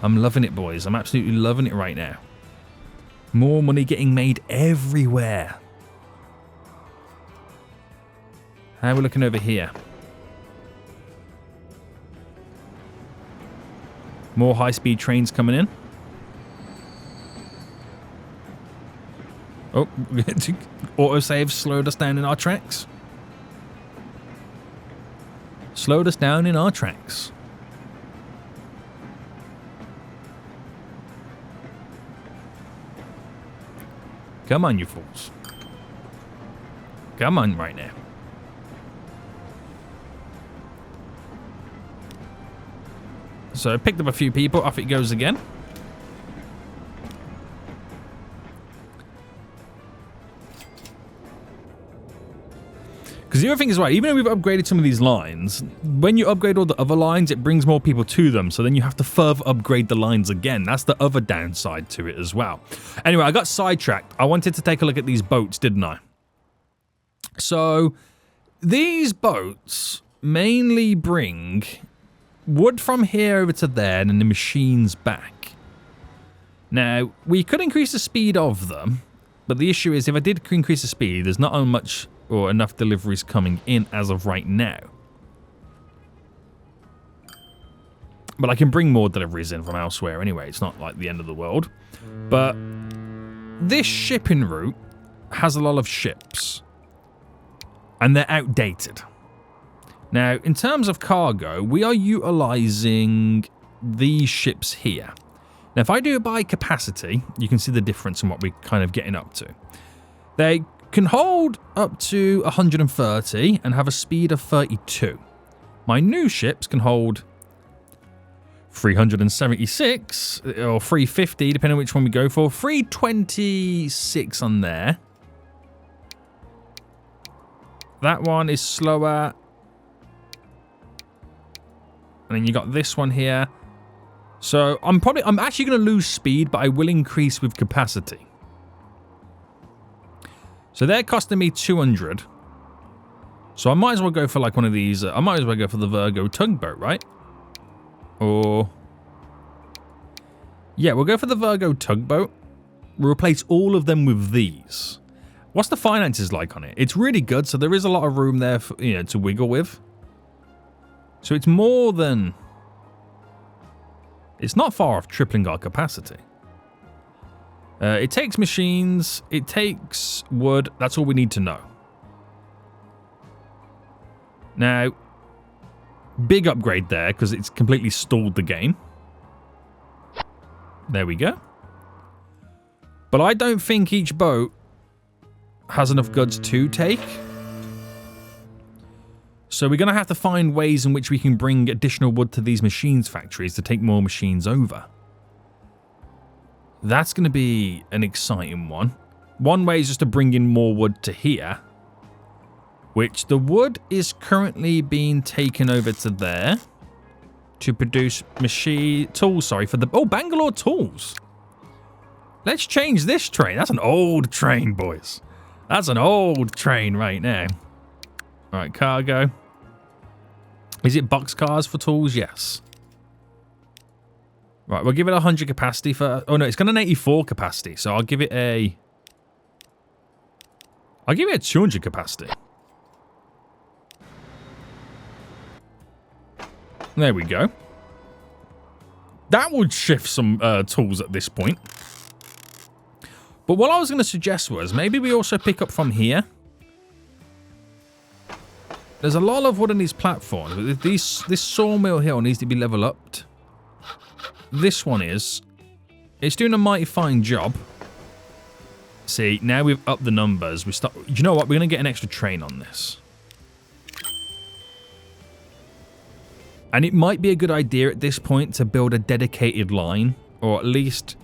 I'm loving it, boys. I'm absolutely loving it right now. More money getting made everywhere. How are we looking over here? More high-speed trains coming in. Oh, autosave slowed us down in our tracks. Slowed us down in our tracks. Come on, you fools. Come on right now. So I picked up a few people. Off it goes again. Because the other thing is, right, even though we've upgraded some of these lines, when you upgrade all the other lines, it brings more people to them. So then you have to further upgrade the lines again. That's the other downside to it as well. Anyway, I got sidetracked. I wanted to take a look at these boats, didn't I? So these boats mainly bring wood from here over to there and then the machines back. Now, we could increase the speed of them, but the issue is if I did increase the speed, there's not much or enough deliveries coming in as of right now. But I can bring more deliveries in from elsewhere anyway. It's not like the end of the world. But this shipping route has a lot of ships. And they're outdated. Now, in terms of cargo, we are utilizing these ships here. Now, if I do it by capacity, you can see the difference in what we're kind of getting up to. They can hold up to 130 and have a speed of 32. My new ships can hold 376 or 350, depending on which one we go for. 326 on there. That one is slower. And then you got this one here. So I'm actually going to lose speed, but I will increase with capacity. So they're costing me 200. So I might as well go for like one of these. I might as well go for the Virgo tugboat, right? Or yeah, we'll go for the Virgo tugboat. We'll replace all of them with these. What's the finances like on it? It's really good. So there is a lot of room there for, you know, to wiggle with. So it's more than... It's not far off tripling our capacity. It takes machines. It takes wood. That's all we need to know. Now, big upgrade there because it's completely stalled the game. There we go. But I don't think each boat has enough goods to take. So we're going to have to find ways in which we can bring additional wood to these machines factories to take more machines over. That's going to be an exciting one. One way is just to bring in more wood to here. Which the wood is currently being taken over to there. To produce tools, sorry, for the... Oh, Bangalore tools. Let's change this train. That's an old train, boys. That's an old train right now. All right, cargo. Is it boxcars for tools? Yes. Right, we'll give it 100 capacity for... Oh, no, it's got an 84 capacity, so I'll give it a... I'll give it a 200 capacity. There we go. That would shift some tools at this point. But what I was going to suggest was maybe we also pick up from here. There's a lot of wood on these platforms. This sawmill hill needs to be level upped. This one is. It's doing a mighty fine job. See, now we've upped the numbers. Do you know what? We're going to get an extra train on this. And it might be a good idea at this point to build a dedicated line Or at least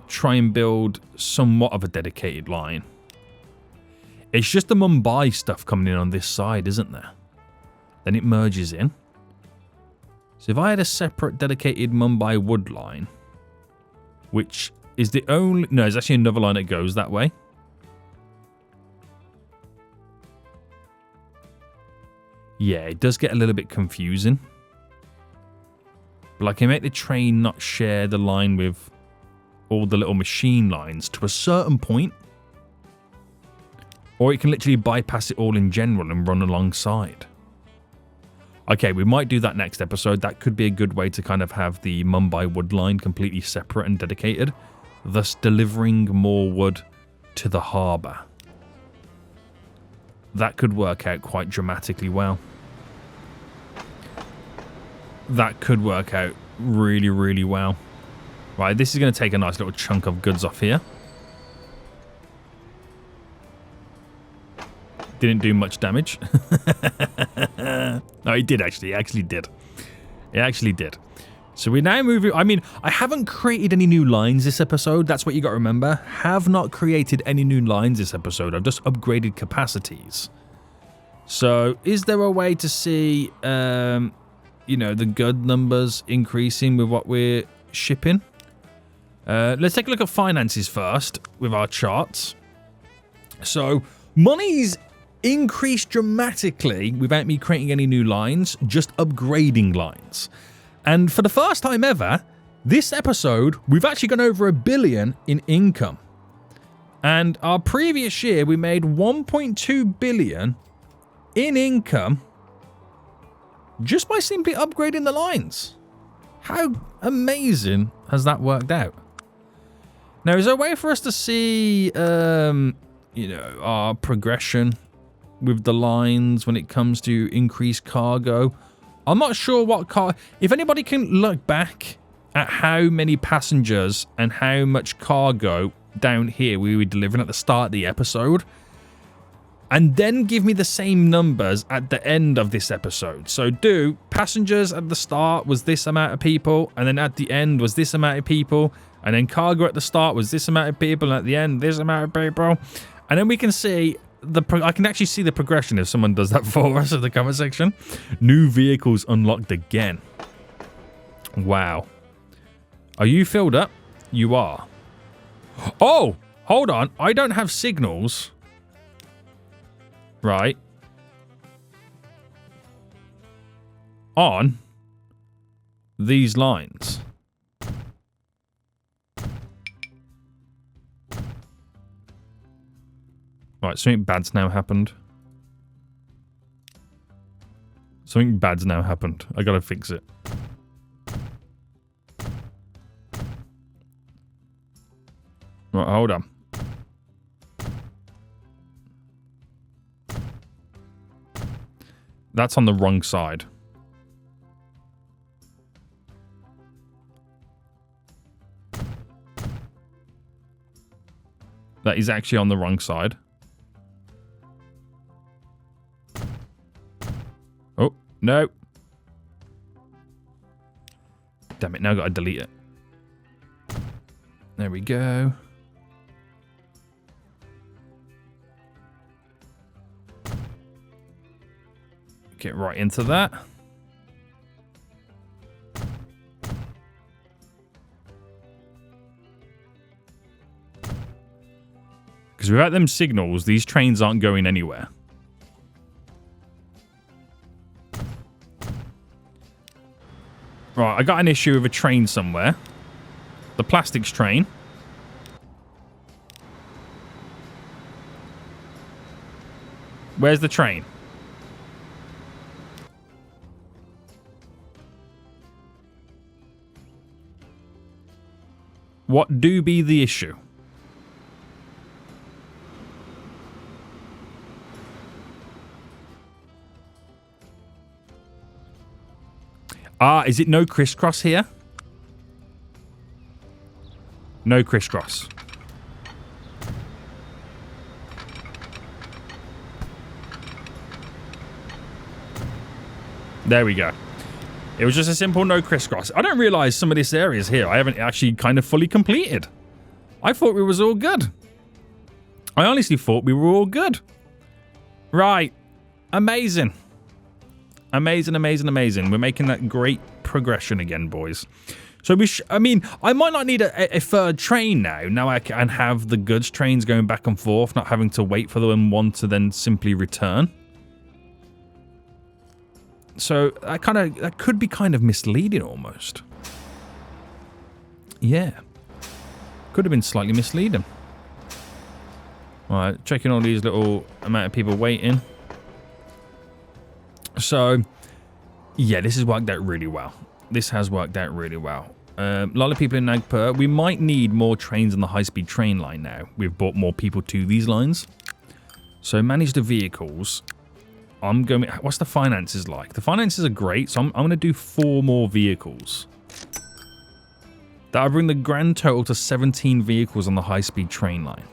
try and build somewhat of a dedicated line. It's just the Mumbai stuff coming in on this side, isn't there? Then it merges in. So if I had a separate dedicated Mumbai wood line, which is the only... No, there's actually another line that goes that way. Yeah, it does get a little bit confusing. But I can make the train not share the line with all the little machine lines to a certain point. Or it can literally bypass it all in general and run alongside. Okay, we might do that next episode. That could be a good way to kind of have the Mumbai wood line completely separate and dedicated, thus delivering more wood to the harbour. That could work out quite dramatically well. That could work out really, really well. Right, this is going to take a nice little chunk of goods off here. Didn't do much damage. No, it did actually. It actually did. It actually did. So we're now moving... I mean, I haven't created any new lines this episode. That's what you got to remember. Have not created any new lines this episode. I've just upgraded capacities. So is there a way to see, you know, the good numbers increasing with what we're shipping? Let's take a look at finances first with our charts. So money's increased dramatically without me creating any new lines, just upgrading lines. And for the first time ever, this episode, we've actually gone over $1 billion in income. And our previous year, we made 1.2 billion in income just by simply upgrading the lines. How amazing has that worked out? Now, is there a way for us to see, you know, our progression with the lines when it comes to increased cargo? I'm not sure what if anybody can look back at how many passengers and how much cargo down here we were delivering at the start of the episode, and then give me the same numbers at the end of this episode. So do passengers at the start was this amount of people, and then at the end was this amount of people, and then cargo at the start was this amount of people, and at the end this amount of people, and then we can see I can actually see the progression if someone does that for us in the comment section. New vehicles unlocked again. Wow. Are you filled up? You are. Oh, hold on. I don't have signals. Right. On these lines. Right, something bad's now happened. Something bad's now happened. I gotta fix it. Right, hold on. That's on the wrong side. That is actually on the wrong side. Oh, no. Damn it, now I've got to delete it. There we go. Get right into that. Because without them signals, these trains aren't going anywhere. Right, I got an issue with a train somewhere. The plastics train. Where's the train? What do be the issue? Ah, is it no crisscross here? No crisscross. There we go. It was just a simple no crisscross. I don't realize some of this areas here I haven't actually kind of fully completed. I thought we was all good. I honestly thought we were all good. Right. Amazing. Amazing, amazing, amazing. We're making that great progression again, boys. So I mean, I might not need a third train now. Now I can have the goods trains going back and forth, not having to wait for them one to then simply return. So that could be kind of misleading almost. Yeah. Could have been slightly misleading. Alright, checking all these little amount of people waiting. So, yeah, this has worked out really well. This has worked out really well. A lot of people in Nagpur. We might need more trains on the high-speed train line now. We've brought more people to these lines. So, manage the vehicles. I'm going... What's the finances like? The finances are great, so I'm going to do 4 more vehicles. That'll bring the grand total to 17 vehicles on the high-speed train line.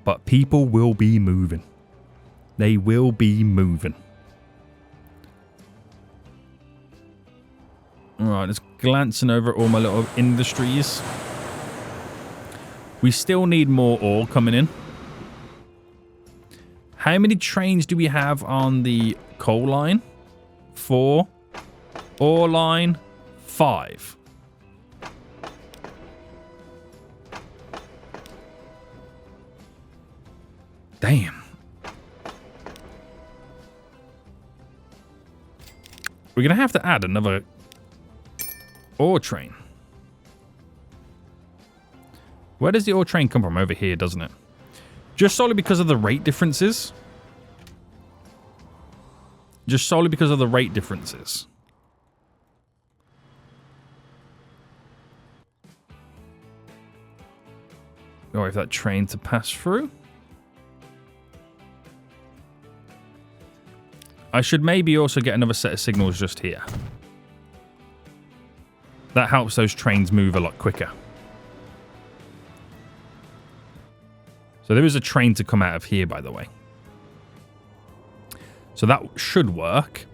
But people will be moving. They will be moving. Alright, just glancing over all my little industries. We still need more ore coming in. How many trains do we have on the coal line? 4. Ore line, 5. Damn. We're going to have to add another ore train. Where does the ore train come from? Over here, doesn't it? Just solely because of the rate differences. Just solely because of the rate differences. Or if that train to pass through. I should maybe also get another set of signals just here. That helps those trains move a lot quicker. So there is a train to come out of here, by the way. So that should work.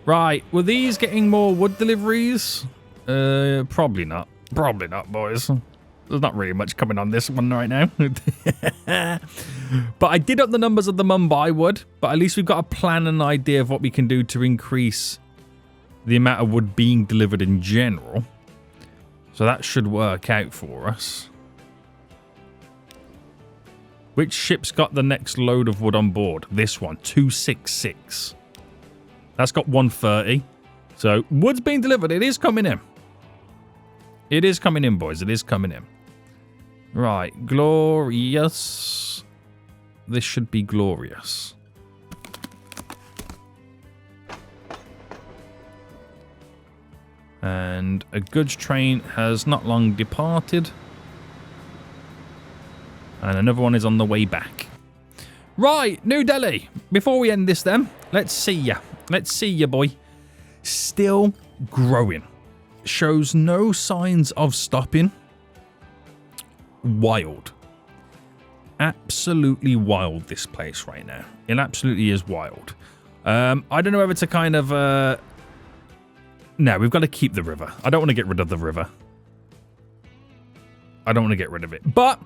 Right, were these getting more wood deliveries? Probably not. Probably not, boys. There's not really much coming on this one right now. But I did up the numbers of the Mumbai wood. But at least we've got a plan and an idea of what we can do to increase the amount of wood being delivered in general. So that should work out for us. Which ship's got the next load of wood on board? This one, 266. That's got 130. So wood's being delivered. It is coming in. It is coming in, boys. It is coming in. Right, glorious. This should be glorious. And a goods train has not long departed. And another one is on the way back. Right, New Delhi. Before we end this then, let's see ya. Let's see ya, boy. Still growing. Shows no signs of stopping. Wild. Absolutely wild, this place right now. It absolutely is wild. I don't know whether to kind of... No, we've got to keep the river. I don't want to get rid of the river. I don't want to get rid of it. But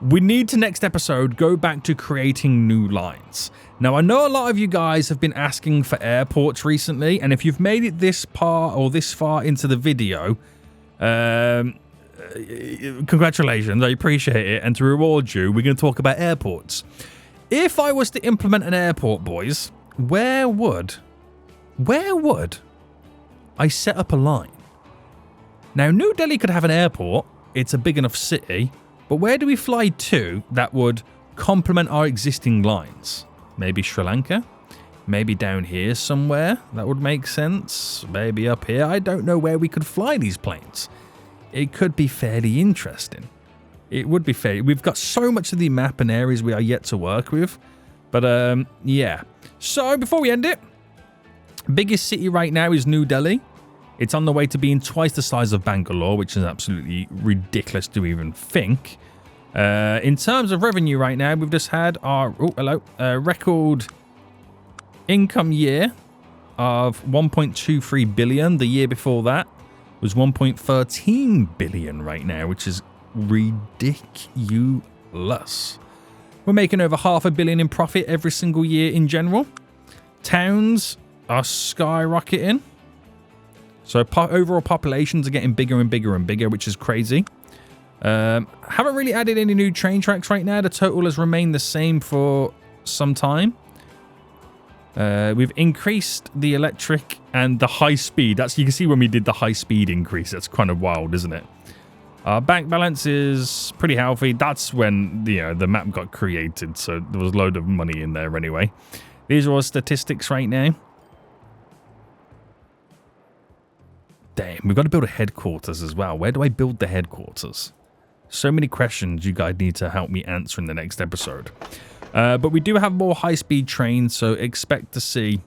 we need to, next episode, go back to creating new lines. Now, I know a lot of you guys have been asking for airports recently, and if you've made it this part or this far into the video, congratulations, I appreciate it. And to reward you, we're going to talk about airports. If I was to implement an airport, boys, where would I set up a line? Now, New Delhi could have an airport. It's a big enough city. But where do we fly to that would complement our existing lines? Maybe Sri Lanka? Maybe down here somewhere? That would make sense. Maybe up here. I don't know where we could fly these planes. It could be fairly interesting. It would be fair. We've got so much of the map and areas we are yet to work with. But, yeah. So, before we end it, biggest city right now is New Delhi. It's on the way to being twice the size of Bangalore, which is absolutely ridiculous to even think. In terms of revenue right now, we've just had our record income year of 1.23 billion. The year before that was 1.13 billion right now, which is ridiculous. We're making over $500 million in profit every single year in general. Towns are skyrocketing. So overall populations are getting bigger and bigger and bigger, which is crazy. Haven't really added any new train tracks right now. The total has remained the same for some time. We've increased the electric and the high speed. That's, you can see when we did the high speed increase. That's kind of wild, isn't it? Our bank balance is pretty healthy. That's when the map got created, so there was a load of money in there anyway. These are all statistics right now. Damn, we've got to build a headquarters as well. Where do I build the headquarters? So many questions you guys need to help me answer in the next episode. But we do have more high-speed trains, so expect to see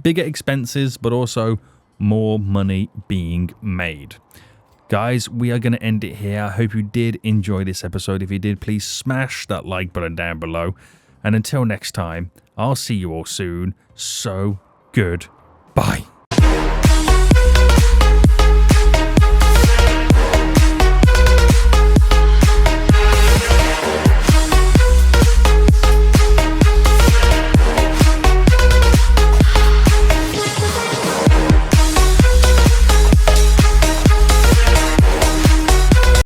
bigger expenses, but also more money being made. Guys, we are going to end it here. I hope you did enjoy this episode. If you did, please smash that like button down below. And until next time, I'll see you all soon. So, goodbye.